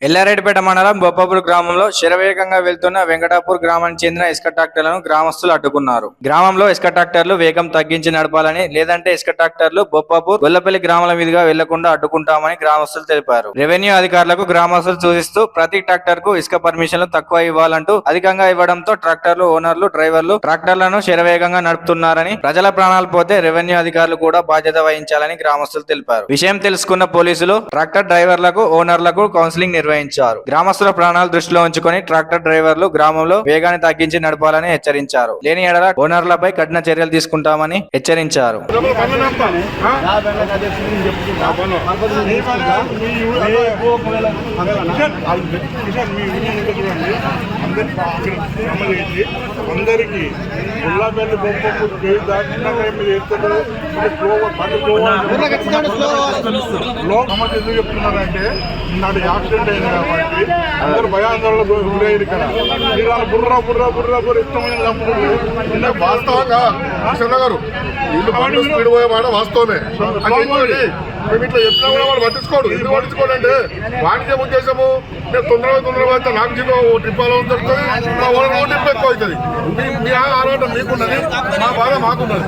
ఎల్లారెడ్డిపేట మండలం బొప్పాపూర్ గ్రామంలో శరవేగంగా వెళ్తున్న వెంకటాపూర్ గ్రామానికి చెందిన ఇసుక ట్రాక్టర్లను గ్రామస్తులు అడ్డుకున్నారు. గ్రామంలో ఇసుక ట్రాక్టర్లు వేగం తగ్గించి నడపాలని, లేదంటే ఇసుక ట్రాక్టర్లు బొప్పాపూర్ గొల్లపల్లి గ్రామాల మీదుగా వెళ్లకుండా అడ్డుకుంటామని గ్రామస్తులు తెలిపారు. రెవెన్యూ అధికారులకు గ్రామస్తులు సూచిస్తూ ప్రతి ట్రాక్టర్ కు ఇసుక పర్మిషన్లు తక్కువ ఇవ్వాలంటూ అధికంగా ఇవ్వడంతో ట్రాక్టర్లు ఓనర్లు, డ్రైవర్లు ట్రాక్టర్లను శరవేగంగా నడుపుతున్నారని, ప్రజల ప్రాణాలు పోతే రెవెన్యూ అధికారులు కూడా బాధ్యత వహించాలని గ్రామస్తులు తెలిపారు. విషయం తెలుసుకున్న పోలీసులు ట్రాక్టర్ డ్రైవర్లకు, ఓనర్లకు కౌన్సిలింగ్ నిర్వహించారు. గ్రామస్తుల ప్రాణాలు దృష్టిలో ఉంచుకొని ట్రాక్టర్ డ్రైవర్లు గ్రామంలో వేగాన్ని తగ్గించి నడపాలని హెచ్చరించారు. లేని ఎడల ఓనర్లపై కఠిన చర్యలు తీసుకుంటామని హెచ్చరించారు. అందరికీ ఉల్లాపల్లి బొప్ప దాటినాక సమస్య ఎందుకు చెప్తున్నారంటే నాడు యాక్సిడెంట్ అయింది కాబట్టి అందరు భయాందోళనకు గురయ్యారు. ఇక్కడ మీరు బుర్ర బుర్ర బుర్ర బుర్ర ఇష్టమైన చంపుకుంటే వాస్తవంగా కృష్ణ గారు వీళ్ళు బండ్లు స్పీడ్ పోయే మాట వాస్తవమే. మేము ఇట్లా చెప్పినా కూడా వాడు పట్టించుకోడు. ఎందుకు పట్టించుకోడు అంటే వాణిజ్యం ఉద్దేశము నేను తొందరగా అయితే నాకు జీవో ట్రిప్ అలా దొరుకుతుంది, నా ఓనర్ ట్రిప్ ఎక్కువ అవుతుంది. మీ ఆరోగ్యం మీకున్నది, మా బాధ మాకున్నది.